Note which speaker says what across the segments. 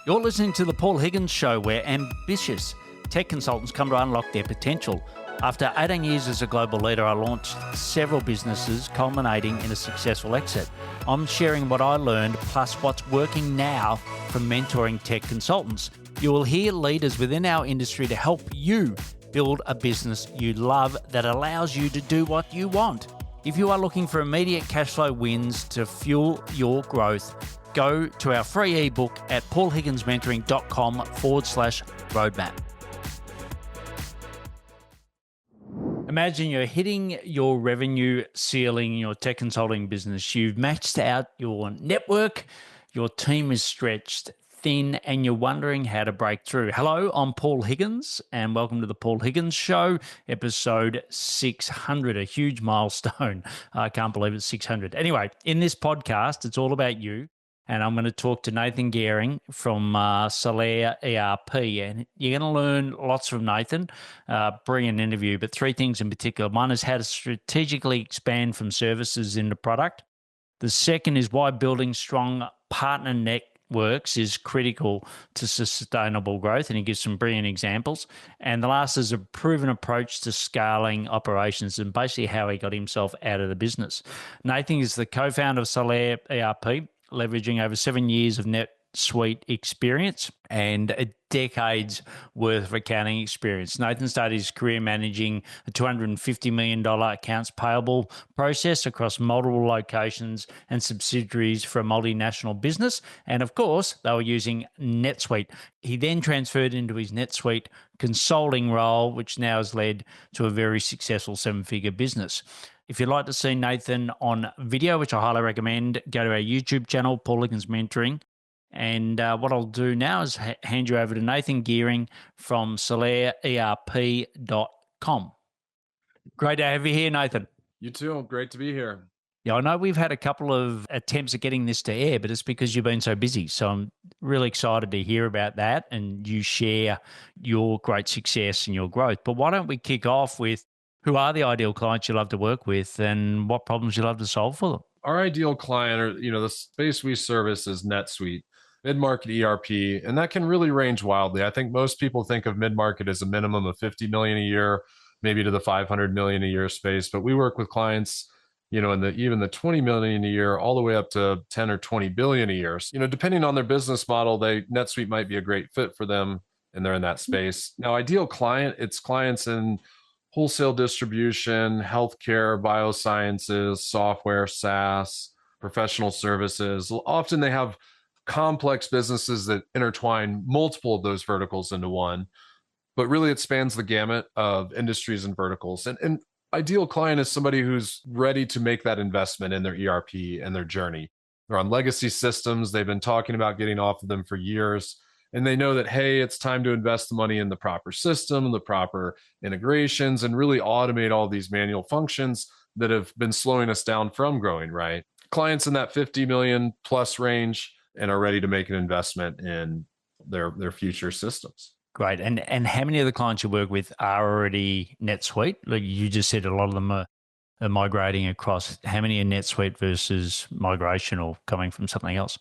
Speaker 1: You're listening to The Paul Higgins Show, where ambitious tech consultants come to unlock their potential. After 18 years as a global leader, I launched several businesses, culminating in a successful exit. I'm sharing what I learned, plus what's working now from mentoring tech consultants. You will hear leaders within our industry to help you build a business you love that allows you to do what you want. If you are looking for immediate cash flow wins to fuel your growth, go to our free ebook at paulhigginsmentoring.com/roadmap. Imagine you're hitting your revenue ceiling in your tech consulting business. You've maxed out your network, your team is stretched thin, and you're wondering how to break through. Hello, I'm Paul Higgins, and welcome to the Paul Higgins Show, episode 600, a huge milestone. I can't believe it's 600. Anyway, in this podcast, it's all about you. And I'm going to talk to Nathan Garing from Salora ERP. And you're going to learn lots from Nathan. Brilliant interview, but three things in particular. One is how to strategically expand from services into product. The second is why building strong partner networks is critical to sustainable growth. And he gives some brilliant examples. And the last is a proven approach to scaling operations and basically how he got himself out of the business. Nathan is the co-founder of Salora ERP, leveraging over 7 years of NetSuite experience and a decade's worth of accounting experience. Nathan started his career managing a $250 million accounts payable process across multiple locations and subsidiaries for a multinational business. And of course, they were using NetSuite. He then transferred into his NetSuite consulting role, which now has led to a very successful seven-figure business. If you'd like to see Nathan on video, which I highly recommend, go to our YouTube channel, Paul Higgins Mentoring. And what I'll do now is hand you over to Nathan Garing from SaloraERP.com. Great to have you here, Nathan.
Speaker 2: You too. Great to be here.
Speaker 1: Yeah, I know we've had a couple of attempts at getting this to air, but it's because you've been so busy. So I'm really excited to hear about that and you share your great success and your growth. But why don't we kick off with who are the ideal clients you love to work with and what problems you love to solve for them?
Speaker 2: Our ideal client, or the space we service is NetSuite, mid-market ERP, and that can really range wildly. I think most people think of mid-market as a minimum of 50 million a year, maybe to the 500 million a year space. But we work with clients, in even the 20 million a year, all the way up to 10 or 20 billion a year. Depending on their business model, NetSuite might be a great fit for them, and they're in that space. Now, ideal client, it's clients in wholesale distribution, healthcare, biosciences, software, SaaS, professional services. Often they have complex businesses that intertwine multiple of those verticals into one, but really it spans the gamut of industries and verticals. And ideal client is somebody who's ready to make that investment in their ERP and their journey. They're on legacy systems. They've been talking about getting off of them for years. And they know that, hey, it's time to invest the money in the proper system, the proper integrations, and really automate all these manual functions that have been slowing us down from growing, right? Clients in that 50 million plus range and are ready to make an investment in their future systems.
Speaker 1: Great. And how many of the clients you work with are already NetSuite? Like you just said, a lot of them are migrating across. How many are NetSuite versus migration or coming from something else?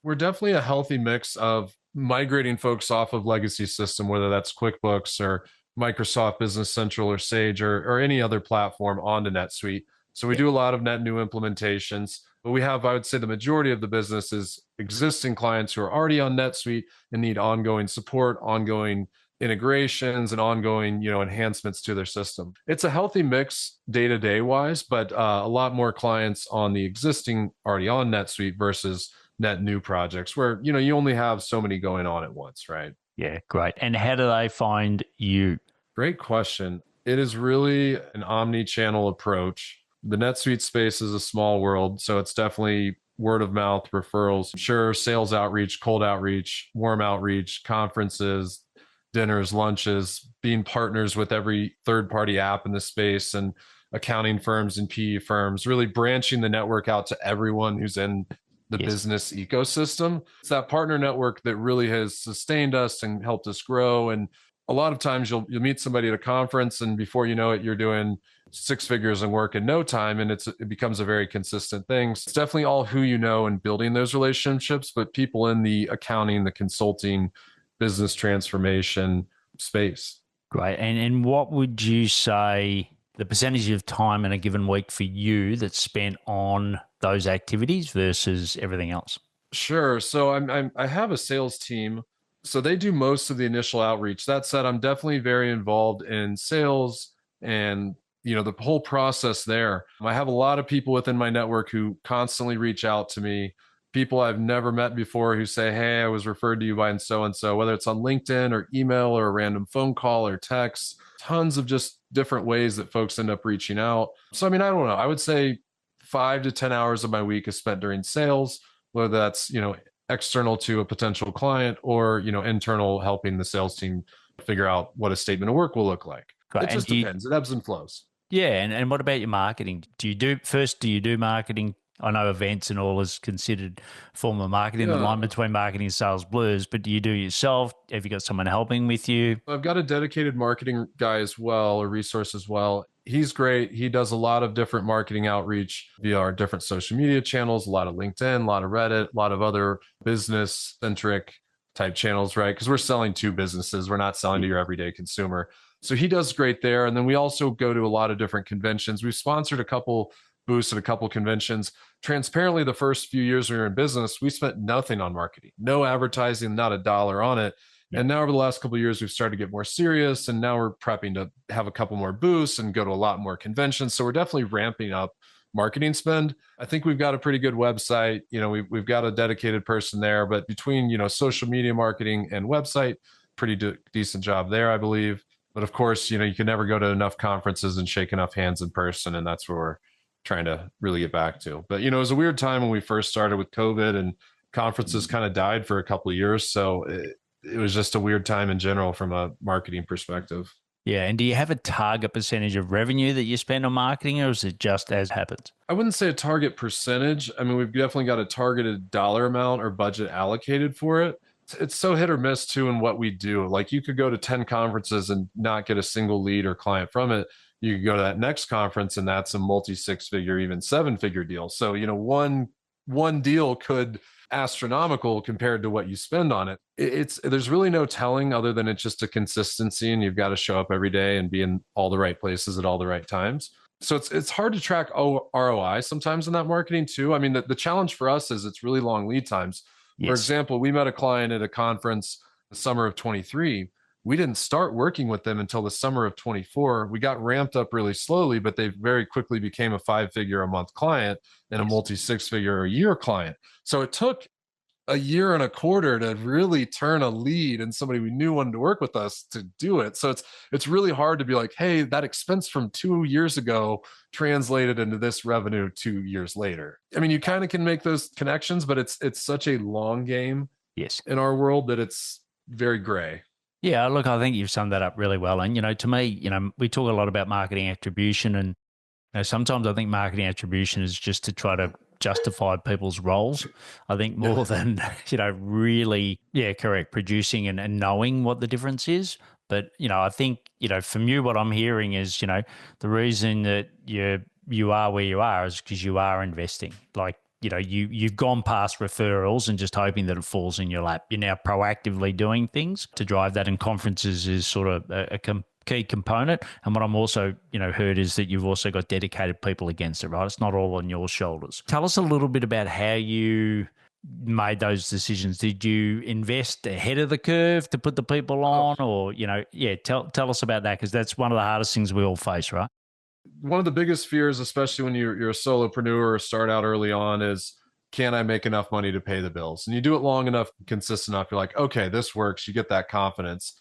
Speaker 2: We're definitely a healthy mix of migrating folks off of legacy system, whether that's QuickBooks or Microsoft Business Central or Sage or any other platform onto NetSuite. So we do a lot of net new implementations, but we have, I would say the majority of the business is existing clients who are already on NetSuite and need ongoing support, ongoing integrations and ongoing, enhancements to their system. It's a healthy mix day-to-day wise, but a lot more clients on the existing already on NetSuite versus net new projects where, you only have so many going on at once, right?
Speaker 1: Yeah, great. And how do they find you?
Speaker 2: Great question. It is really an omni-channel approach. The NetSuite space is a small world, so it's definitely word of mouth, referrals, sure, sales outreach, cold outreach, warm outreach, conferences, dinners, lunches, being partners with every third-party app in the space and accounting firms and PE firms, really branching the network out to everyone who's in the business ecosystem. It's that partner network that really has sustained us and helped us grow. And a lot of times you'll meet somebody at a conference, and before you know it, you're doing six figures in work in no time, and it becomes a very consistent thing. So it's definitely all who you know and building those relationships, but people in the accounting, the consulting, business transformation space.
Speaker 1: Great. And what would you say the percentage of time in a given week for you that's spent on those activities versus everything else?
Speaker 2: Sure. So I have a sales team. So they do most of the initial outreach. That said, I'm definitely very involved in sales and the whole process there. I have a lot of people within my network who constantly reach out to me, people I've never met before who say, "Hey, I was referred to you by and so," whether it's on LinkedIn or email or a random phone call or text, tons of just different ways that folks end up reaching out. So, I mean, I don't know. I would say 5 to 10 hours of my week is spent during sales, whether that's, external to a potential client or, internal, helping the sales team figure out what a statement of work will look like.
Speaker 1: Great.
Speaker 2: It just depends. It ebbs and flows.
Speaker 1: Yeah, and what about your marketing? Do you do marketing? I know events and all is considered a form of marketing. The line
Speaker 2: Yeah.
Speaker 1: between marketing and sales blurs, but do you do it yourself? Have you got someone helping with you?
Speaker 2: I've got a dedicated marketing guy as well, or resource as well. He's great. He does a lot of different marketing outreach via our different social media channels, a lot of LinkedIn, a lot of Reddit, a lot of other business centric type channels, right? Because we're selling to businesses, we're not selling to your everyday consumer. So he does great there. And then we also go to a lot of different conventions. We've sponsored a couple booths at a couple conventions. Transparently, the first few years we were in business, we spent nothing on marketing, no advertising, not a dollar on it.
Speaker 1: Yeah.
Speaker 2: And now over the last couple of years, we've started to get more serious. And now we're prepping to have a couple more booths and go to a lot more conventions. So we're definitely ramping up marketing spend. I think we've got a pretty good website. We've got a dedicated person there, but between, social media marketing and website, pretty decent job there, I believe. But of course, you can never go to enough conferences and shake enough hands in person. And that's where we're trying to really get back to. But, it was a weird time when we first started with COVID, and conferences kind of died for a couple of years. So it was just a weird time in general from a marketing perspective.
Speaker 1: Yeah. And do you have a target percentage of revenue that you spend on marketing, or is it just as happens?
Speaker 2: I wouldn't say a target percentage. I mean, we've definitely got a targeted dollar amount or budget allocated for it. It's so hit or miss too in what we do. Like, you could go to 10 conferences and not get a single lead or client from it. You could go to that next conference and that's a multi six figure, even seven figure deal. So, one deal could astronomical compared to what you spend on it. There's really no telling other than it's just a consistency, and you've got to show up every day and be in all the right places at all the right times. So it's hard to track ROI sometimes in that marketing too. I mean, the challenge for us is it's really long lead times.
Speaker 1: Yes.
Speaker 2: For example, we met a client at a conference the summer of 23. We didn't start working with them until the summer of 24. We got ramped up really slowly, but they very quickly became a 5-figure a month client and a multi 6-figure a year client. So it took a year and a quarter to really turn a lead and somebody we knew wanted to work with us to do it. So it's really hard to be like, hey, that expense from 2 years ago translated into this revenue 2 years later. I mean, you kind of can make those connections, but it's such a long game.
Speaker 1: Yes.
Speaker 2: In our world that it's very gray.
Speaker 1: Yeah, look, I think you've summed that up really well. And, to me, we talk a lot about marketing attribution, and sometimes I think marketing attribution is just to try to justify people's roles. I think more than, really, correct, producing and knowing what the difference is. But, I think, from you, what I'm hearing is, the reason that you are where you are is because you are investing. Like, you've gone past referrals and just hoping that it falls in your lap. You're now proactively doing things to drive that, and conferences is sort of a key component. And what I'm also, heard is that you've also got dedicated people against it, right? It's not all on your shoulders. Tell us a little bit about how you made those decisions. Did you invest ahead of the curve to put the people on, or, tell us about that, because that's one of the hardest things we all face, right?
Speaker 2: One of the biggest fears, especially when you're a solopreneur or start out early on, is, can I make enough money to pay the bills? And you do it long enough, consistent enough, you're like, okay, this works. You get that confidence.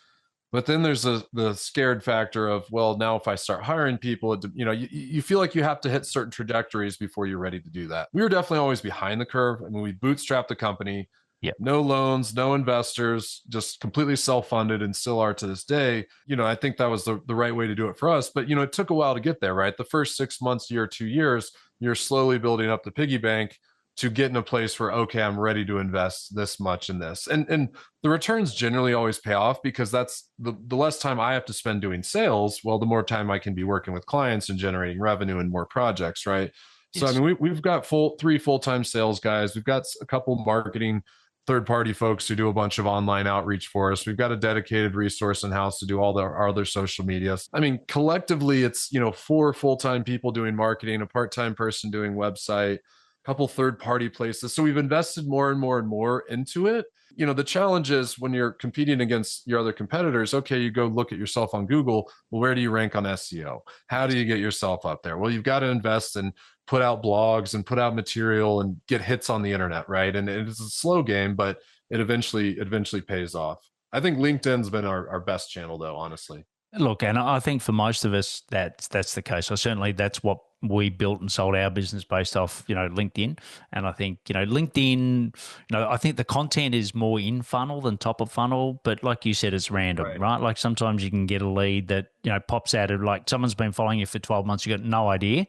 Speaker 2: But then there's the scared factor of, well, now if I start hiring people, you feel like you have to hit certain trajectories before you're ready to do that. We were definitely always behind the curve. I mean, we bootstrapped the company.
Speaker 1: Yep.
Speaker 2: No loans, no investors, just completely self-funded, and still are to this day. I think that was the right way to do it for us. But, it took a while to get there, right? The first 6 months, year, 2 years, you're slowly building up the piggy bank to get in a place where, okay, I'm ready to invest this much in this. And the returns generally always pay off, because that's the less time I have to spend doing sales, well, the more time I can be working with clients and generating revenue and more projects, right? So, I
Speaker 1: Yes.
Speaker 2: mean, we've got three full-time sales guys. We've got a couple marketing third-party folks who do a bunch of online outreach for us. We've got a dedicated resource in-house to do all our other social media. I mean, collectively, it's, four full-time people doing marketing, a part-time person doing website, a couple third-party places. So we've invested more and more and more into it. The challenge is when you're competing against your other competitors, okay, you go look at yourself on Google. Well, where do you rank on SEO? How do you get yourself up there? Well, you've got to invest and put out blogs and put out material and get hits on the internet, right? And it's a slow game, but it eventually pays off. I think LinkedIn's been our best channel, though, honestly.
Speaker 1: Look, and I think for most of us, that's the case. So certainly that's what we built and sold our business based off, LinkedIn. And I think, LinkedIn, I think the content is more in funnel than top of funnel. But like you said, it's random,
Speaker 2: Right.
Speaker 1: right? Like sometimes you can get a lead that, pops out of like someone's been following you for 12 months, you got no idea.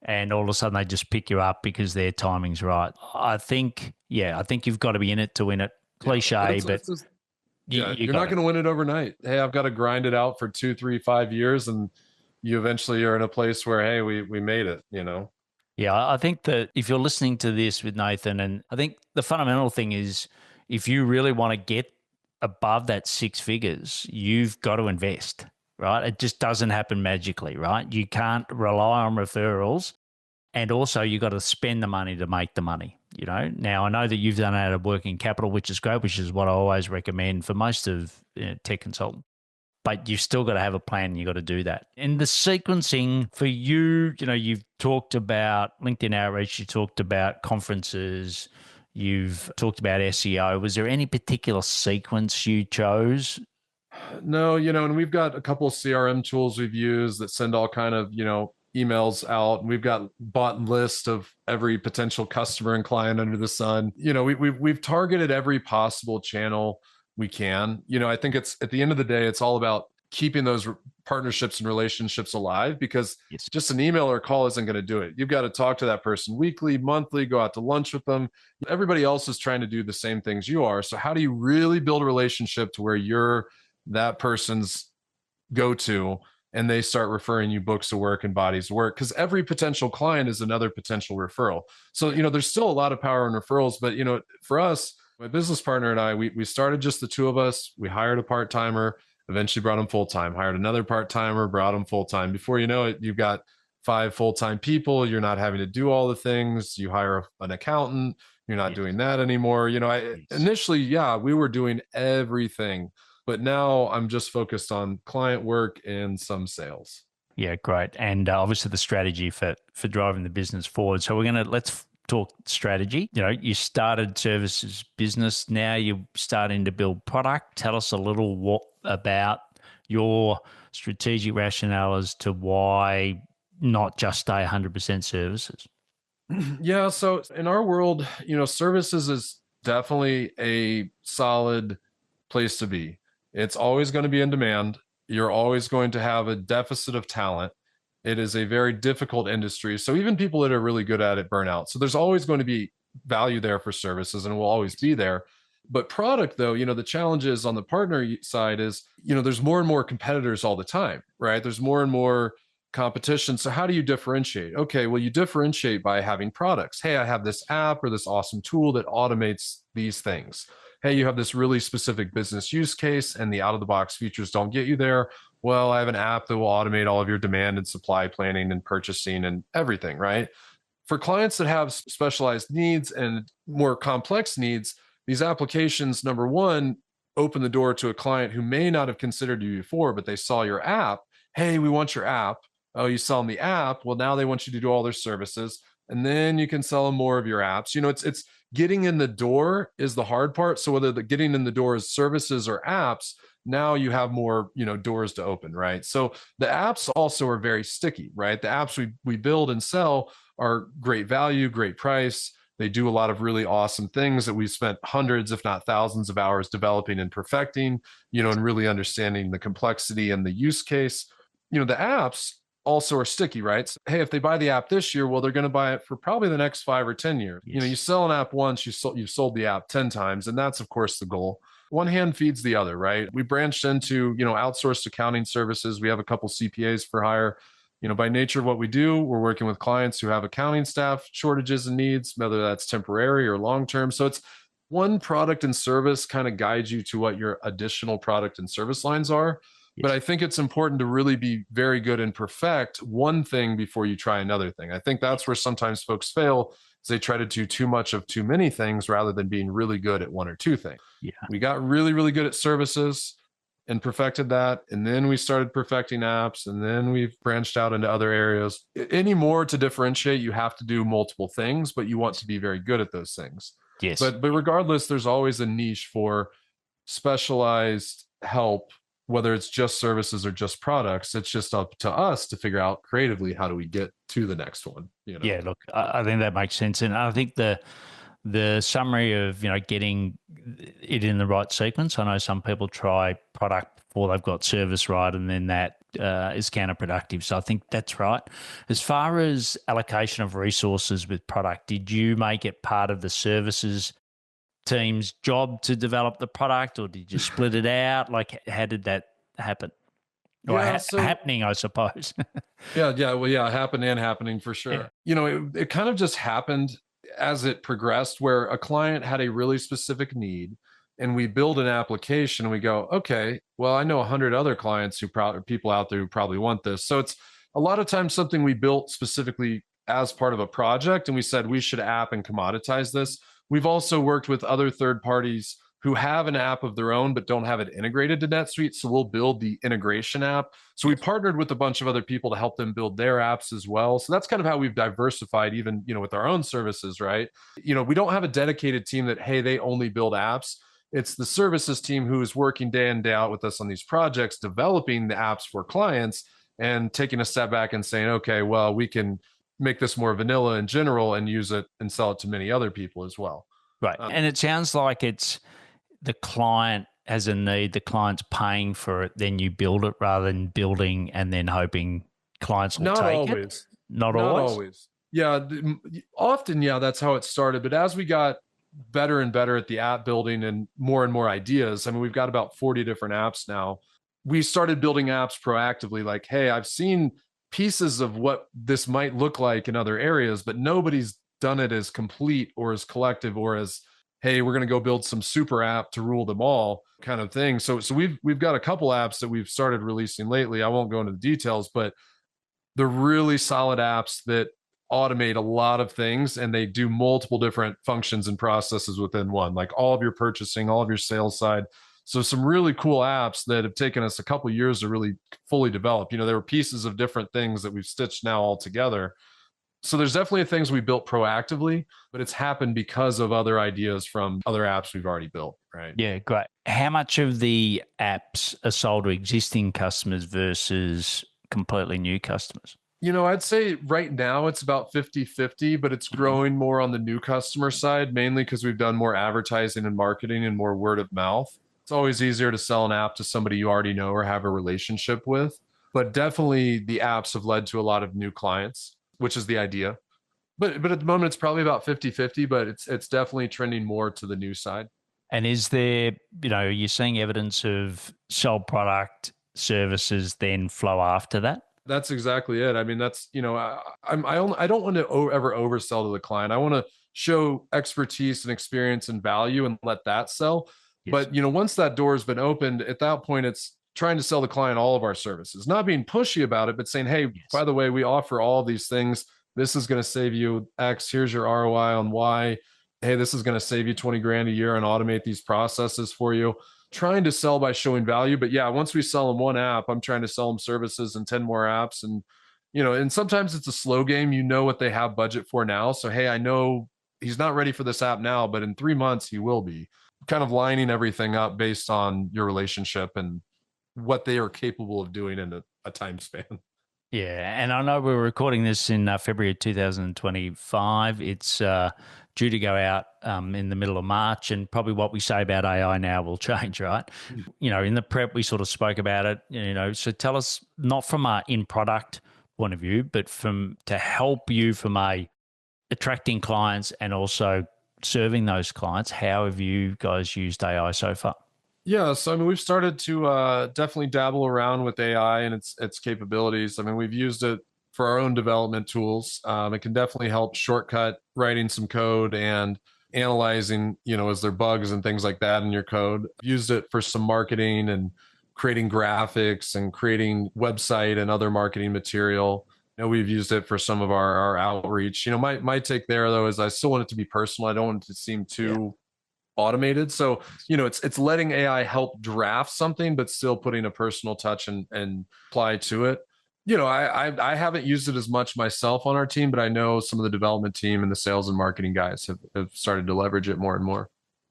Speaker 1: And all of a sudden they just pick you up because their timing's right. I think you've got to be in it to win it.
Speaker 2: Yeah, but
Speaker 1: Cliche, but
Speaker 2: yeah,
Speaker 1: you
Speaker 2: you're
Speaker 1: got
Speaker 2: not
Speaker 1: to.
Speaker 2: going to win it overnight. Hey, I've got to grind it out for 2, 3, 5 years, and you eventually are in a place where, hey, we made it.
Speaker 1: Yeah, I think that if you're listening to this with Nathan, and I think the fundamental thing is if you really want to get above that six figures, you've got to invest, right? It just doesn't happen magically, right? You can't rely on referrals. And also, you got to spend the money to make the money. Now I know that you've done it out of working capital, which is great, which is what I always recommend for most of tech consultants. But you've still got to have a plan. And you got to do that. And the sequencing for you, you've talked about LinkedIn outreach, you talked about conferences, you've talked about SEO. Was there any particular sequence you chose?
Speaker 2: No, and we've got a couple of CRM tools we've used that send all kind of, emails out. And we've got bought list of every potential customer and client under the sun. We've targeted every possible channel we can. I think it's at the end of the day, it's all about keeping those partnerships and relationships alive, because
Speaker 1: Yes.
Speaker 2: just an email or a call isn't going to do it. You've got to talk to that person weekly, monthly, go out to lunch with them. Everybody else is trying to do the same things you are. So how do you really build a relationship to where you're that person's go to, and they start referring you books of work and bodies of work? Because every potential client is another potential referral. So there's still a lot of power in referrals, but for us, my business partner and I, we started just the two of us. We hired a part-timer, eventually brought him full-time, hired another part-timer, brought him full-time. Before you know it, you've got 5 full-time people. You're not having to do all the things. You hire an accountant, you're not
Speaker 1: Yes.
Speaker 2: doing that anymore.
Speaker 1: Yes.
Speaker 2: Initially, yeah, we were doing everything, but now I'm just focused on client work and some sales.
Speaker 1: Yeah, great. And obviously the strategy for driving the business forward. So let's talk strategy. You started services business. Now you're starting to build product. Tell us a little about your strategic rationale as to why not just stay 100% services.
Speaker 2: Yeah, so in our world, services is definitely a solid place to be. It's always going to be in demand. You're always going to have a deficit of talent. It is a very difficult industry. So even people that are really good at it burn out. So there's always going to be value there for services, and will always be there. But product, though, the challenge is on the partner side is, there's more and more competitors all the time, right? There's more and more competition. So how do you differentiate? Okay, well, you differentiate by having products. Hey, I have this app or this awesome tool that automates these things. Hey, you have this really specific business use case and the out of the box features don't get you there. Well, I have an app that will automate all of your demand and supply planning and purchasing and everything, right? For clients that have specialized needs and more complex needs, these applications, number one, open the door to a client who may not have considered you before, but they saw your app. Hey, we want your app. Oh, you sell them the app. Well, now they want you to do all their services. And then you can sell them more of your apps. It's getting in the door is the hard part. So whether the getting in the door is services or apps, now you have more, doors to open, right? So the apps also are very sticky, right? The apps we build and sell are great value, great price. They do a lot of really awesome things that we've spent hundreds, if not thousands of hours developing and perfecting, and really understanding the complexity and the use case. The apps, also are sticky, right? So, hey, if they buy the app this year, well, they're going to buy it for probably the next 5 or 10 years. You
Speaker 1: Yes.
Speaker 2: sell an app once, you've sold the app 10 times. And that's, of course, the goal. One hand feeds the other, right? We branched into, outsourced accounting services. We have a couple CPAs for hire. By nature of what we do, we're working with clients who have accounting staff shortages and needs, whether that's temporary or long-term. So it's one product and service kind of guides you to what your additional product and service lines are. But
Speaker 1: Yes.
Speaker 2: I think it's important to really be very good and perfect one thing before you try another thing. I think that's where sometimes folks fail, is they try to do too much of too many things rather than being really good at one or two things.
Speaker 1: Yeah.
Speaker 2: We got really, really good at services and perfected that. And then we started perfecting apps, and then we've branched out into other areas. Any more to differentiate, you have to do multiple things, but you want to be very good at those things.
Speaker 1: Yes.
Speaker 2: But regardless, there's always a niche for specialized help, whether it's just services or just products. It's just up to us to figure out creatively, how do we get to the next one?
Speaker 1: Yeah, look, I think that makes sense. And I think the summary of, getting it in the right sequence. I know some people try product before they've got service right, and then that is counterproductive. So I think that's right. As far as allocation of resources with product, did you make it part of the services team's job to develop the product, or did you split it out? Like, how did that happen? Or happening, I suppose.
Speaker 2: Happening for sure. Yeah. It kind of just happened as it progressed, where a client had a really specific need, and we build an application and we go, okay, well, I know 100 other clients people out there who probably want this. So it's a lot of times something we built specifically as part of a project, and we said we should app and commoditize this. We've also worked with other third parties who have an app of their own but don't have it integrated to NetSuite. So we'll build the integration app. So we partnered with a bunch of other people to help them build their apps as well. So that's kind of how we've diversified, even, with our own services, right? We don't have a dedicated team that, hey, they only build apps. It's the services team who is working day in, day out with us on these projects, developing the apps for clients and taking a step back and saying, okay, well, we can make this more vanilla in general and use it and sell it to many other people as well.
Speaker 1: Right. And it sounds like it's the client has a need, the client's paying for it, then you build it rather than building and then hoping clients will take it. Not always.
Speaker 2: Yeah. Often, that's how it started. But as we got better and better at the app building and more ideas, I mean, we've got about 40 different apps now. We started building apps proactively, like, hey, I've seen pieces of what this might look like in other areas, but nobody's done it as complete or as collective or as, hey, we're going to go build some super app to rule them all kind of thing. So we've got a couple apps that we've started releasing lately. I won't go into the details, but they're really solid apps that automate a lot of things, and they do multiple different functions and processes within one, like all of your purchasing, all of your sales side. So some really cool apps that have taken us a couple of years to really fully develop. There were pieces of different things that we've stitched now all together. So there's definitely things we built proactively, but it's happened because of other ideas from other apps we've already built, right?
Speaker 1: Yeah, great. How much of the apps are sold to existing customers versus completely new customers?
Speaker 2: I'd say right now it's about 50-50, but it's growing more on the new customer side, mainly because we've done more advertising and marketing and more word of mouth. It's always easier to sell an app to somebody you already know or have a relationship with. But definitely the apps have led to a lot of new clients, which is the idea. But at the moment, it's probably about 50-50, but it's definitely trending more to the new side.
Speaker 1: And is there, you're seeing evidence of sold product services then flow after that?
Speaker 2: That's exactly it. I mean, that's, I don't want to ever oversell to the client. I want to show expertise and experience and value and let that sell. Yes. But, once that door has been opened, at that point, it's trying to sell the client all of our services, not being pushy about it, but saying, hey, yes, by the way, we offer all of these things. This is going to save you X. Here's your ROI on Y. Hey, this is going to save you 20 grand a year and automate these processes for you. Trying to sell by showing value. But yeah, once we sell them one app, I'm trying to sell them services and 10 more apps. And, and sometimes it's a slow game. What they have budget for now. So, hey, I know he's not ready for this app now, but in 3 months he will be. Kind of lining everything up based on your relationship and what they are capable of doing in a time span.
Speaker 1: Yeah. And I know we're recording this in February of 2025. It's due to go out in the middle of March, and probably what we say about AI now will change, right? In the prep, we sort of spoke about it, so tell us, not from in product point of view, but to help you from a attracting clients and also serving those clients, how have you guys used AI so far?
Speaker 2: Yeah, so I mean, we've started to definitely dabble around with AI and its capabilities. I mean, we've used it for our own development tools. It can definitely help shortcut writing some code and analyzing, is there bugs and things like that in your code. Used it for some marketing and creating graphics and creating website and other marketing material. We've used it for some of our outreach. My take there though is I still want it to be personal. I don't want it to seem too automated. So, it's letting AI help draft something, but still putting a personal touch and apply to it. I haven't used it as much myself on our team, but I know some of the development team and the sales and marketing guys have started to leverage it more and more.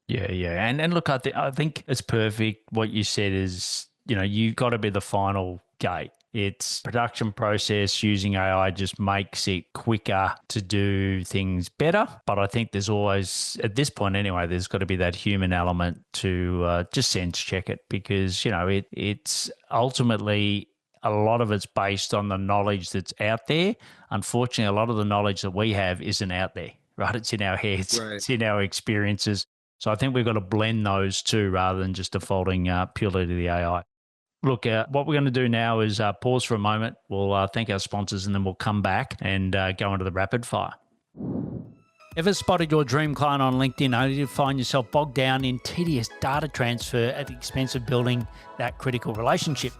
Speaker 1: Yeah, yeah. And look, I think it's perfect. What you said is, you got to be the final gate. It's production process using AI just makes it quicker to do things better. But I think there's always, at this point anyway, there's got to be that human element to just sense check it because, it's ultimately a lot of it's based on the knowledge that's out there. Unfortunately, a lot of the knowledge that we have isn't out there, right? It's in our heads,
Speaker 2: Right.
Speaker 1: It's in our experiences. So I think we've got to blend those two rather than just defaulting purely to the AI. Look, what we're going to do now is pause for a moment. We'll thank our sponsors and then we'll come back and go into the rapid fire. Ever spotted your dream client on LinkedIn only to find yourself bogged down in tedious data transfer at the expense of building that critical relationship?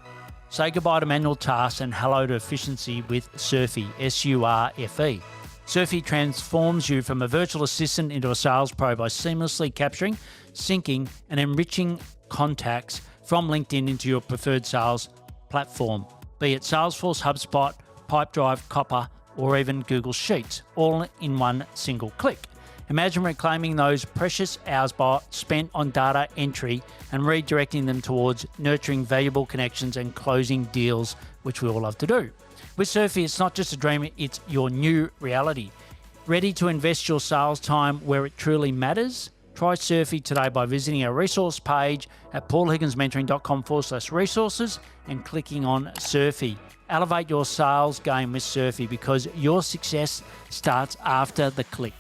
Speaker 1: Say goodbye to manual tasks and hello to efficiency with Surfy, S-U-R-F-E. Surfy transforms you from a virtual assistant into a sales pro by seamlessly capturing, syncing, and enriching contacts from LinkedIn into your preferred sales platform, be it Salesforce, HubSpot, Pipedrive, Copper, or even Google Sheets, all in one single click. Imagine reclaiming those precious hours spent on data entry and redirecting them towards nurturing valuable connections and closing deals, which we all love to do. With Surfy, it's not just a dream, it's your new reality. Ready to invest your sales time where it truly matters? Try Surfy today by visiting our resource page at paulhigginsmentoring.com/resources and clicking on Surfy. Elevate your sales game with Surfy because your success starts after the click.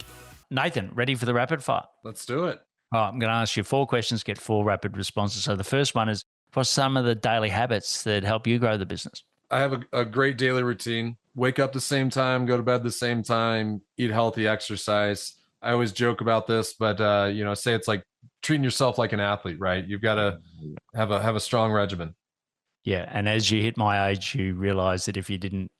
Speaker 1: Nathan, ready for the rapid fire?
Speaker 2: Let's do it.
Speaker 1: All right, I'm going to ask you 4 questions, get 4 rapid responses. So the first one is, what's some of the daily habits that help you grow the business?
Speaker 2: I have a great daily routine. Wake up the same time, go to bed the same time, eat healthy, exercise. I always joke about this, but say it's like treating yourself like an athlete, right? You've got to have a strong regimen.
Speaker 1: Yeah, and as you hit my age, you realize that if you didn't,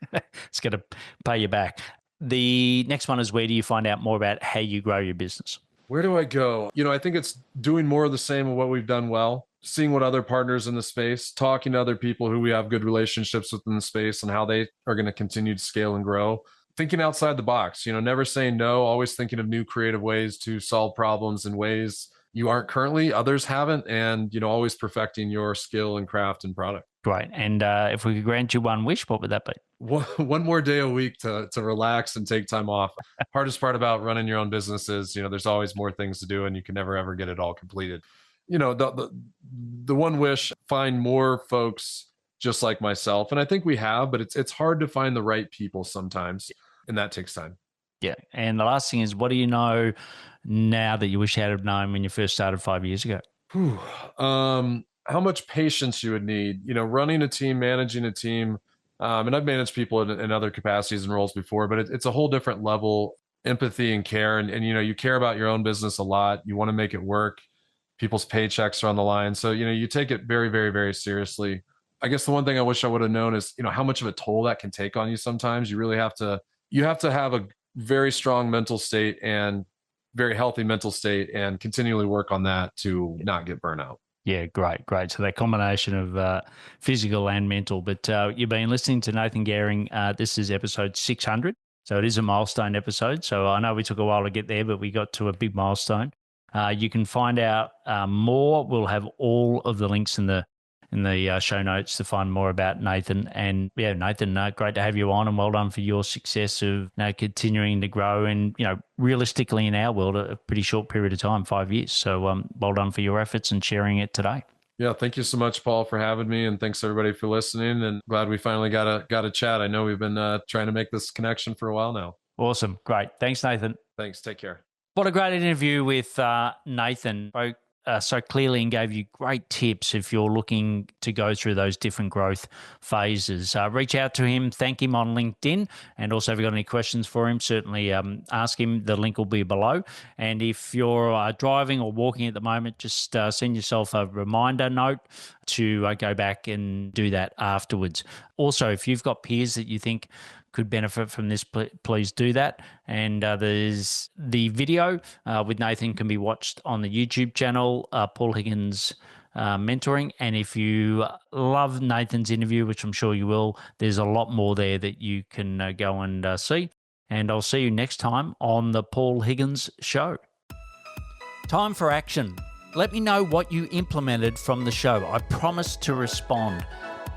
Speaker 1: it's going to pay you back. The next one is, where do you find out more about how you grow your business?
Speaker 2: Where do I go? I think it's doing more of the same of what we've done well, seeing what other partners in the space, talking to other people who we have good relationships with in the space and how they are going to continue to scale and grow. Thinking outside the box, never saying no, always thinking of new creative ways to solve problems in ways you aren't currently, others haven't, and, always perfecting your skill and craft and product.
Speaker 1: Great. And if we could grant you one wish, what would that be?
Speaker 2: One more day a week to relax and take time off. Hardest part about running your own business is, there's always more things to do and you can never, ever get it all completed. The one wish, find more folks just like myself. And I think we have, but it's hard to find the right people sometimes. And that takes time.
Speaker 1: Yeah. And the last thing is, what do you know now that you wish you had known when you first started 5 years ago?
Speaker 2: How much patience you would need, running a team, managing a team. And I've managed people in other capacities and roles before, but it's a whole different level, empathy and care. And you care about your own business a lot. You want to make it work. People's paychecks are on the line. So, you take it very, very, very seriously. I guess the one thing I wish I would have known is, how much of a toll that can take on you sometimes. You really have to have a very strong mental state and very healthy mental state and continually work on that to not get burnout.
Speaker 1: Yeah, great. So that combination of physical and mental. But you've been listening to Nathan Garing. This is episode 600. So it is a milestone episode. So I know we took a while to get there, but we got to a big milestone. You can find out more. We'll have all of the links in the show notes to find more about Nathan. And yeah, Nathan, great to have you on, and well done for your success of continuing to grow. And realistically, in our world, a pretty short period of time, 5 years. So well done for your efforts and sharing it today.
Speaker 2: Yeah, thank you so much, Paul, for having me, and thanks everybody for listening. And glad we finally got a chat. I know we've been trying to make this connection for a while now.
Speaker 1: Awesome. Great. Thanks, Nathan.
Speaker 2: Thanks. Take care.
Speaker 1: What a great interview with Nathan. Spoke so clearly and gave you great tips if you're looking to go through those different growth phases. Reach out to him, thank him on LinkedIn, and also if you've got any questions for him, certainly ask him. The link will be below. And if you're driving or walking at the moment, just send yourself a reminder note to go back and do that afterwards. Also, if you've got peers that you think could benefit from this, please do that. And there's the video with Nathan can be watched on the YouTube channel, Paul Higgins Mentoring. And if you love Nathan's interview, which I'm sure you will, there's a lot more there that you can go and see. And I'll see you next time on the Paul Higgins Show. Time for action. Let me know what you implemented from the show. I promise to respond.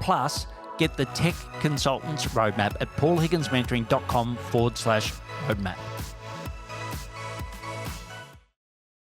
Speaker 1: Plus, get the Tech Consultants Roadmap at paulhigginsmentoring.com/roadmap.